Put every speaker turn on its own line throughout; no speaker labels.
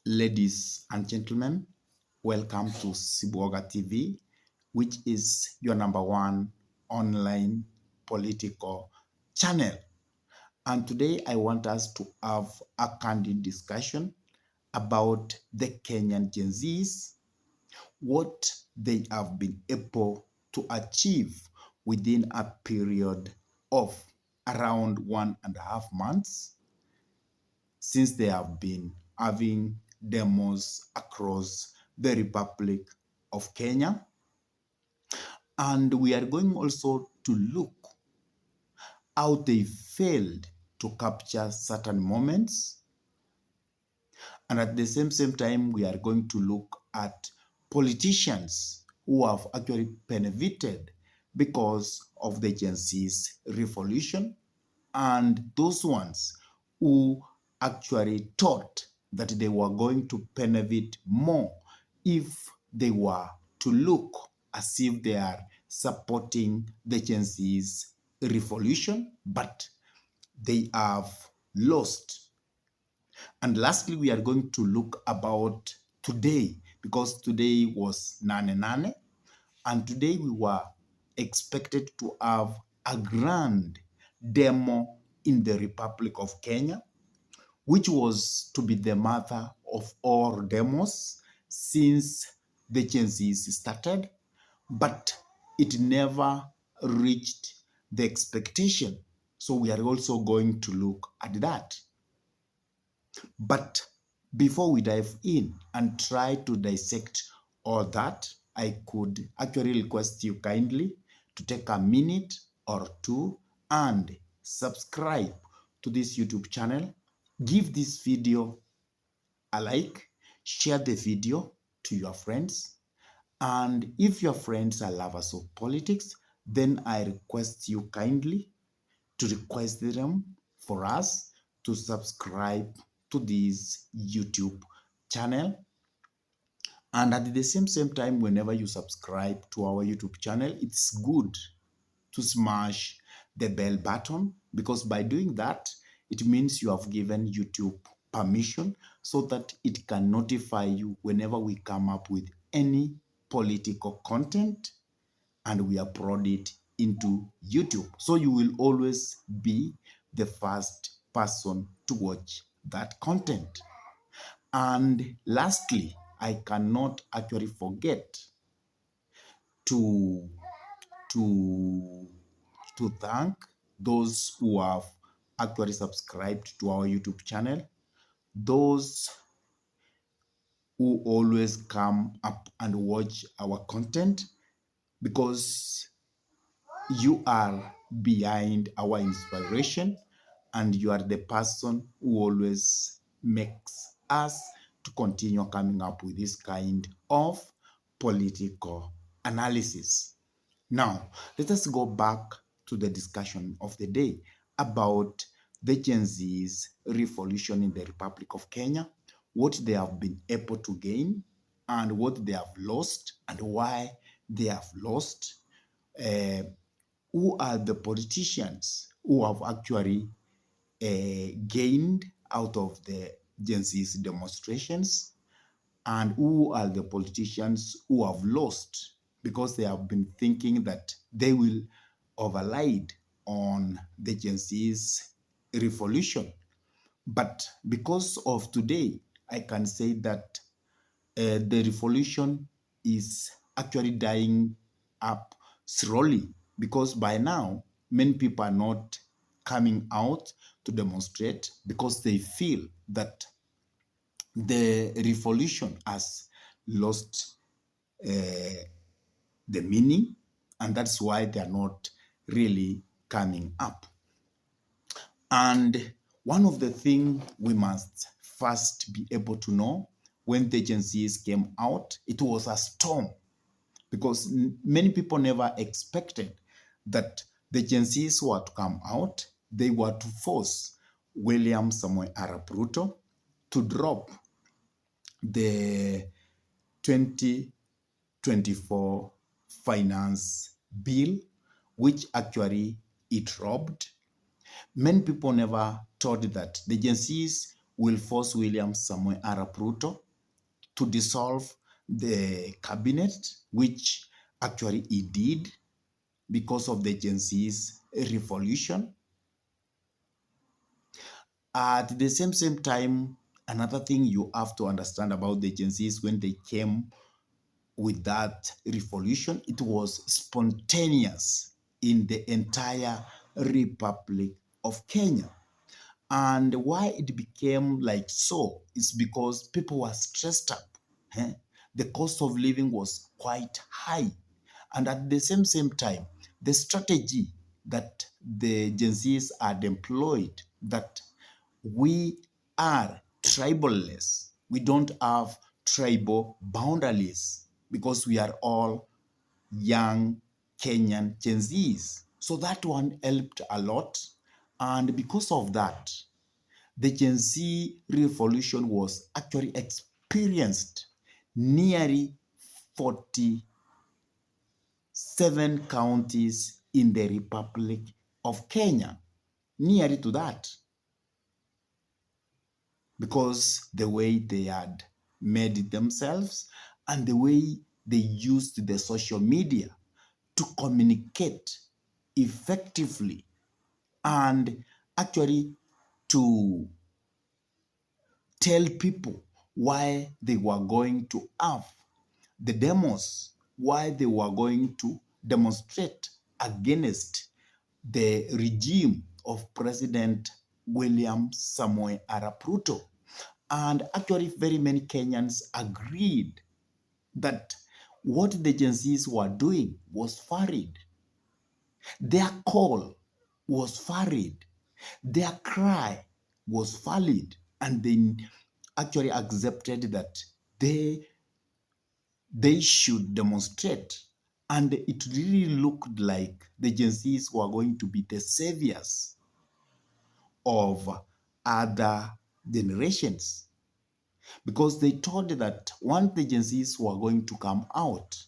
Ladies and gentlemen, welcome to Sibuoga TV, which is your number one online political channel. And today I want us to have a candid discussion about the Kenyan Gen Zs, what they have been able to achieve within a period of around 1.5 months since they have been having demos across the Republic of Kenya. And we are going also to look how they failed to capture certain moments. And at the same time, we are going to look at politicians who have actually benefited because of the Gen Z's revolution, and those ones who actually thought that they were going to benefit more if they were to look as if they are supporting the Gen Z's revolution, but they have lost. And lastly, we are going to look about today, because today was Nane Nane, and today we were expected to have a grand demo in the Republic of Kenya, which was to be the mother of all demos since the Gen Zs started, but it never reached the expectation. So we are also going to look at that. But before we dive in and try to dissect all that, I could actually request you kindly to take a minute or two and subscribe to this YouTube channel. Give this video a like, share the video to your friends. And if your friends are lovers of politics, then I request you kindly to request them for us to subscribe to this YouTube channel. And at the same time, whenever you subscribe to our YouTube channel, it's good to smash the bell button, because by doing that, it means you have given YouTube permission so that it can notify you whenever we come up with any political content and we upload it into YouTube. So you will always be the first person to watch that content. And lastly, I cannot actually forget to to to thank those who have actually subscribed to our YouTube channel, those who always come up and watch our content, because you are behind our inspiration and you are the person who always makes us to continue coming up with this kind of political analysis. Now, let us go back to the discussion of the day about the Gen Z's revolution in the Republic of Kenya, what they have been able to gain and what they have lost and why they have lost. Who are the politicians who have actually gained out of the Gen Z's demonstrations, and who are the politicians who have lost because they have been thinking that they will override on the Gen Z's revolution. But because of today, I can say that the revolution is actually dying up slowly, because by now, many people are not coming out to demonstrate because they feel that the revolution has lost the meaning, and that's why they are not really coming up. And one of the things we must first be able to know, when the Gen Zs came out, it was a storm, because many people never expected that the Gen Zs were to come out. They were to force William Samoei Arap Ruto to drop the 2024 finance bill, which actually it robbed. Many people never thought that the Gen Zs will force William Samoei Arap Ruto to dissolve the cabinet, which actually he did because of the Gen Z's revolution. At the same time, another thing you have to understand about the Gen Z's when they came with that revolution, it was spontaneous in the entire Republic of Kenya. And why it became like so is because people were stressed up. Eh? The cost of living was quite high. And at the same time, the strategy that the Gen Zs had employed, that we are tribalness. We don't have tribal boundaries because we are all young Kenyan Gen Zs. So that one helped a lot. And because of that, the Gen Z revolution was actually experienced nearly 47 counties in the Republic of Kenya, nearly to that, because the way they had made it themselves and the way they used the social media to communicate effectively and actually to tell people why they were going to have the demos, why they were going to demonstrate against the regime of President William Samoei Arap Ruto. And actually, very many Kenyans agreed that what the Gen Zs were doing was varied. Their call was varied. Their cry was valid. And they actually accepted that they should demonstrate. And it really looked like the Gen Zs were going to be the saviors of other generations, because they thought that once the Gen Zs were going to come out,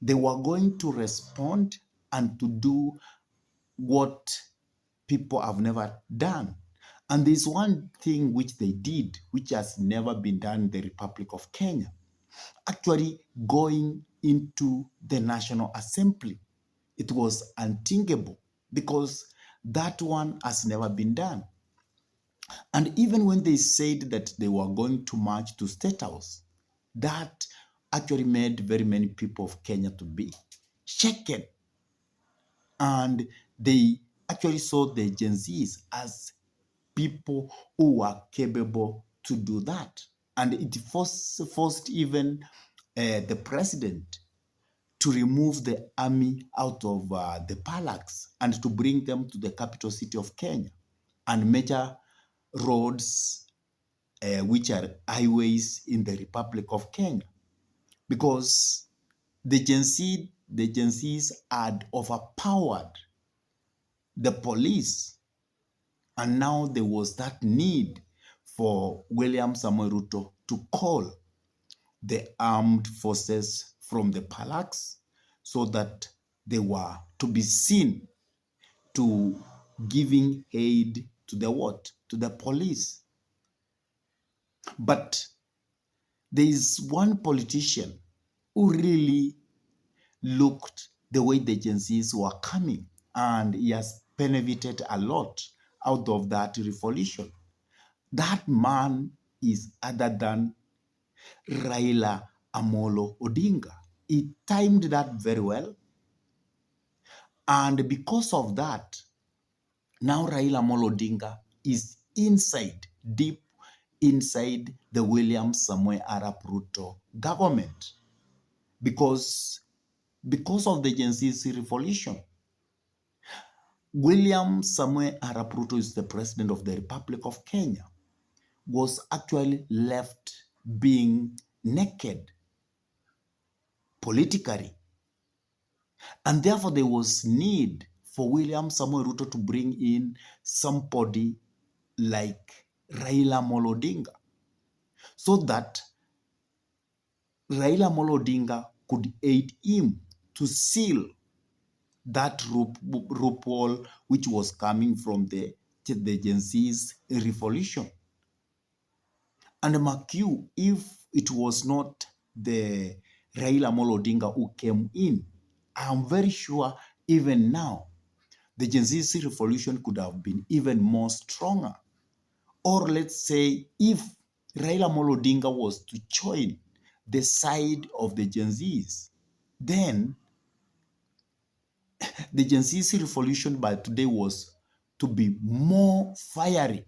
they were going to respond and to do what people have never done. And there's one thing which they did, which has never been done in the Republic of Kenya, actually going into the National Assembly. It was unthinkable because that one has never been done. And even when they said that they were going to march to State House, that actually made very many people of Kenya to be shaken. And they actually saw the Gen Zs as people who were capable to do that. And it forced even the president to remove the army out of the palace and to bring them to the capital city of Kenya and major roads, which are highways in the Republic of Kenya, because the Gen Zs had overpowered the police, and now there was that need for William Samoei Ruto to call the armed forces from the palace so that they were to be seen to giving aid to the what? To the police. But there is one politician who really looked the way the Gen Zs were coming, and he has benefited a lot out of that revolution. That man is other than Raila Amolo Odinga. He timed that very well. And because of that, now Raila Amolo Odinga is deep inside the William Samoei Arap Ruto government because of the Gen Z revolution. William Samoei Arap Ruto is the president of the Republic of Kenya, was actually left being naked politically. And therefore, there was need for William Samoei Ruto to bring in somebody like Raila Amolo Odinga so that Raila Amolo Odinga could aid him to seal that loophole which was coming from the Gen Z's revolution. And mark you, if it was not the Raila Amolo Odinga who came in, I'm very sure even now, the Gen Z revolution could have been even more stronger. Or let's say if Raila Amolo Odinga was to join the side of the Gen Zs, then the Gen Z revolution by today was to be more fiery,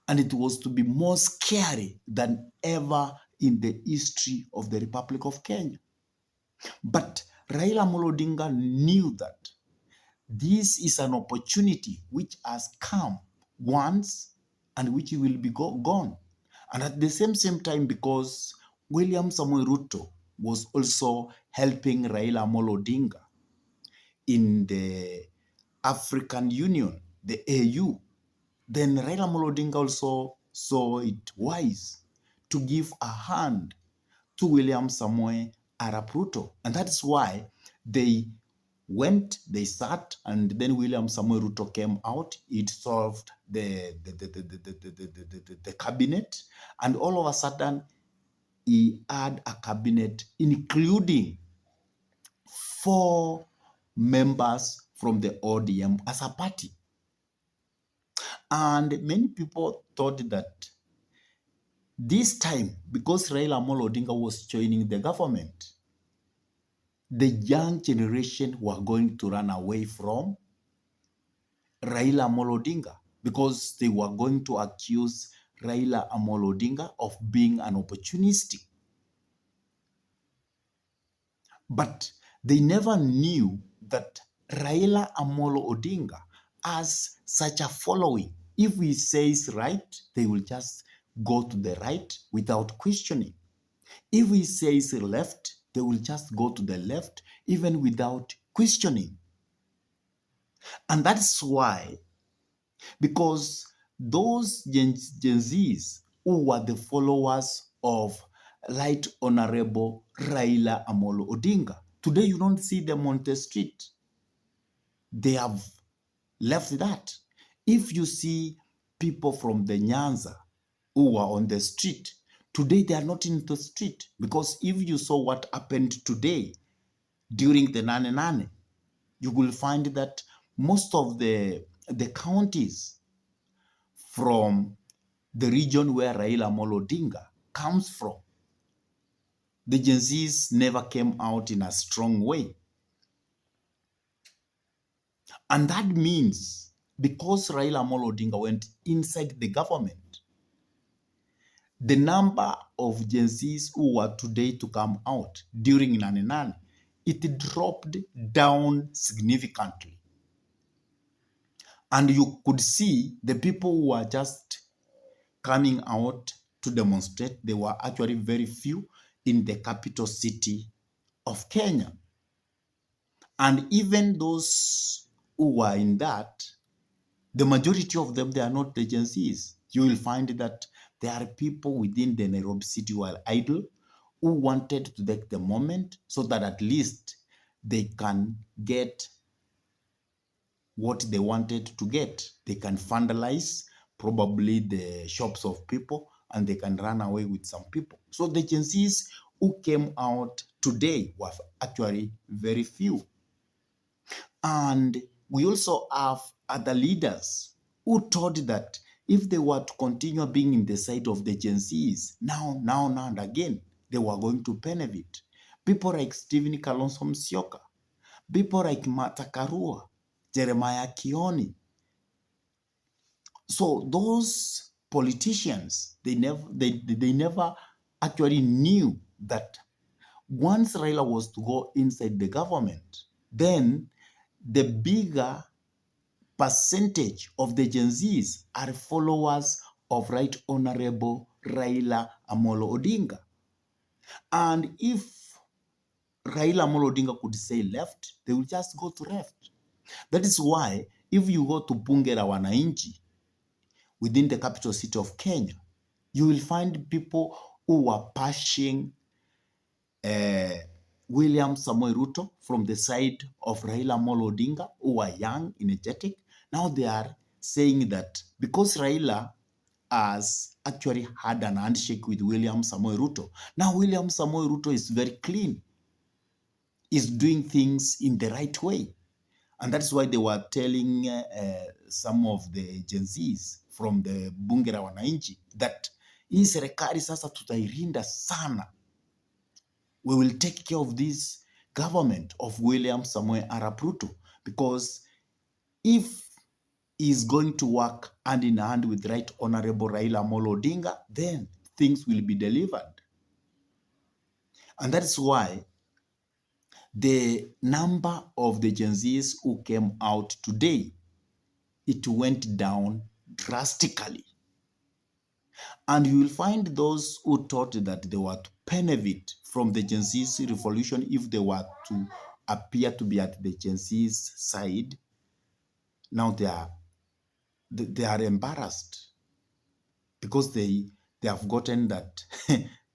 and it was to be more scary than ever in the history of the Republic of Kenya. But Raila Amolo Odinga knew that this is an opportunity which has come once and which will be gone. And at the same time, because William Samoei Ruto was also helping Raila Amolo Odinga in the African Union, the AU, then Raila Amolo Odinga also saw it wise to give a hand to William Samoei Arap Ruto. And that's why they they sat, and then William Samoei Ruto came out. It solved the cabinet, and all of a sudden, he had a cabinet including 4 members from the ODM as a party. And many people thought that this time, because Raila Amolo Odinga was joining the government, the young generation were going to run away from Raila Amolo Odinga because they were going to accuse Raila Amolo Odinga of being an opportunistic. But they never knew that Raila Amolo Odinga has such a following. If he says right, they will just go to the right without questioning. If he says left, they will just go to the left even without questioning. And that's why, because those Gen Zs who were the followers of Right Honorable Raila Amolo Odinga, today you don't see them on the street. They have left that. If you see people from the Nyanza who are on the street, today they are not in the street, because if you saw what happened today during the Nane Nane, you will find that most of the counties from the region where Raila Amolo Odinga comes from, the Gen Zs never came out in a strong way. And that means because Raila Amolo Odinga went inside the government, the number of Gen Zs who were today to come out during Nane Nane, it dropped down significantly. And you could see the people who were just coming out to demonstrate, they were actually very few in the capital city of Kenya. And even those who were in that, the majority of them, they are not the Gen Zs. You will find that there are people within the Nairobi city who are idle, who wanted to take the moment so that at least they can get what they wanted to get. They can vandalize probably the shops of people, and they can run away with some people. So the Gen Zs who came out today were actually very few. And we also have other leaders who thought that if they were to continue being in the side of the Gen Zs, now and again, they were going to benefit. People like Stephen Kalonzo Musyoka, people like Martha Karua, Jeremiah Kioni. So those politicians, they never actually knew that once Raila was to go inside the government, then the bigger percentage of the Gen Zs are followers of Right Honorable Raila Amolo Odinga. And if Raila Amolo Odinga could say left, they will just go to left. That is why if you go to Bunge la Wananchi within the capital city of Kenya, you will find people who are pushing William Samoei Ruto from the side of Raila Amolo Odinga, who are young, energetic. Now they are saying that because Raila has actually had an handshake with William Samoei Ruto. Now, William Samoei Ruto is very clean, is doing things in the right way. And that's why they were telling some of the Gen Zs from the bunge la wananchi that hii serikali sasa tutairinda sana. We will take care of this government of William Samoei Arap Ruto, because if he's going to work hand in hand with Right Honorable Raila Amolo Odinga, then things will be delivered. And that's why the number of the Gen Zs who came out today, it went down drastically. And you will find those who thought that they were to benefit from the Gen Z's revolution if they were to appear to be at the Gen Z's side. Now they are embarrassed because they have gotten that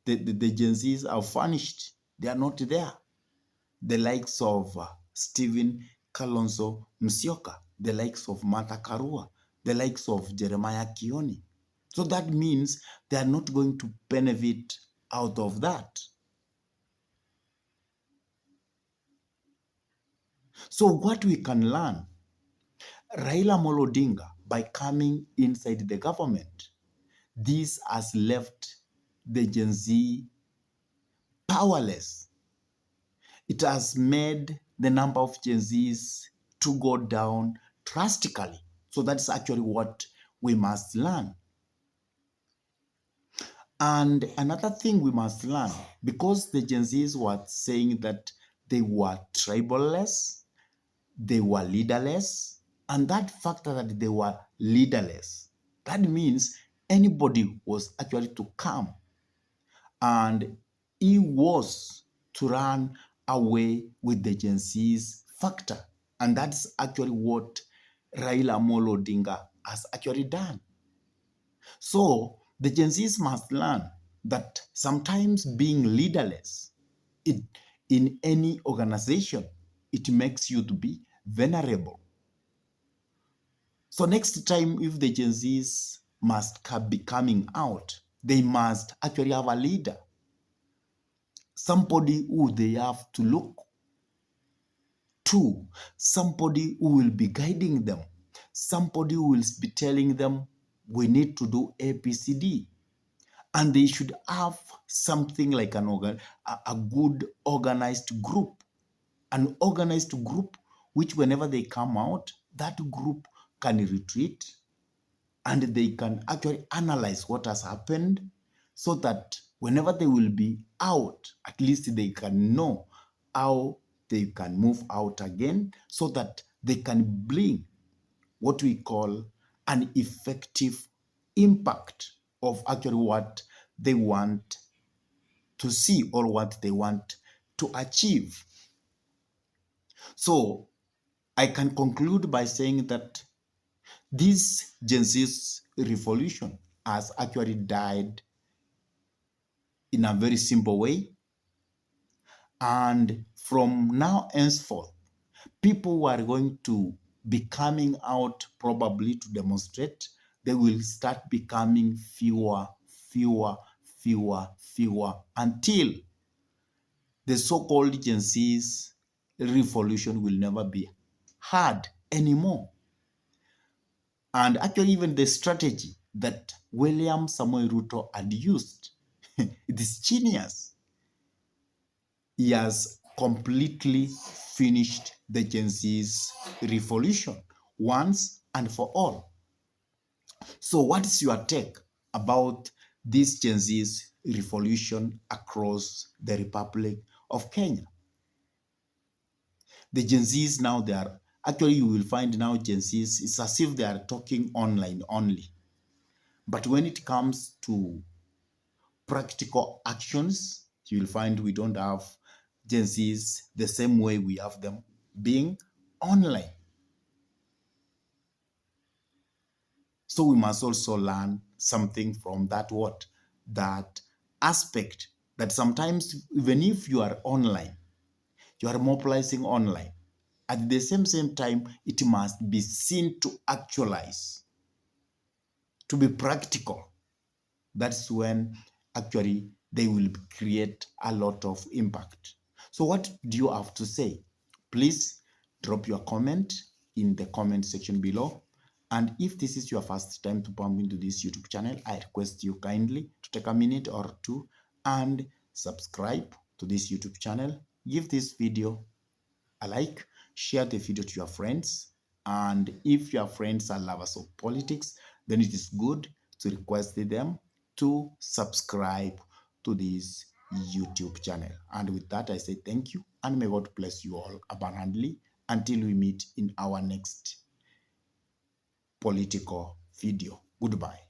the Gen Zs are furnished. They are not there. The likes of Stephen Kalonzo Musyoka, the likes of Martha Karua, the likes of Jeremiah Kioni. So that means they are not going to benefit out of that. So what we can learn, Raila Amolo Odinga, by coming inside the government, this has left the Gen Z powerless. It has made the number of Gen Zs to go down drastically. So that's actually what we must learn. And another thing we must learn, because the Gen Zs were saying that they were tribalist, they were leaderless, and that factor that they were leaderless, that means anybody was actually to come and he was to run away with the Gen Z's factor. And that's actually what Raila Amolo Odinga has actually done. So the Gen Zs must learn that sometimes being leaderless in any organization, it makes you to be vulnerable. So next time, if the Gen Zs must be coming out, they must actually have a leader, somebody who they have to look to, somebody who will be guiding them, somebody who will be telling them, we need to do ABCD. And they should have something like a good organized group, an organized group which whenever they come out, that group can retreat and they can actually analyze what has happened, so that whenever they will be out, at least they can know how they can move out again, so that they can bring what we call an effective impact of actually what they want to see or what they want to achieve. So I can conclude by saying that this Gen Z's revolution has actually died in a very simple way. And from now henceforth, people who are going to be coming out probably to demonstrate, they will start becoming fewer until the so-called Gen Z's revolution will never be heard anymore. And actually, even the strategy that William Samoei Ruto had used, it is genius. He has completely finished the Gen Z's revolution once and for all. So what is your take about this Gen Z's revolution across the Republic of Kenya? The Gen Zs now, they are, actually you will find now Gen Zs, it's as if they are talking online only. But when it comes to practical actions, you will find we don't have Gen Zs the same way we have them being online. So we must also learn something from that that aspect, that sometimes even if you are online, you are mobilizing online, at the same time, it must be seen to actualize. to be practical. That's when actually they will create a lot of impact. So what do you have to say? Please drop your comment in the comment section below. And if this is your first time to bump into this YouTube channel, I request you kindly to take a minute or two and subscribe to this YouTube channel. Give this video a like, share the video to your friends. And if your friends are lovers of politics, then it is good to request them to subscribe to this YouTube channel. And with that, I say thank you and may God bless you all abundantly until we meet in our next political video. Goodbye.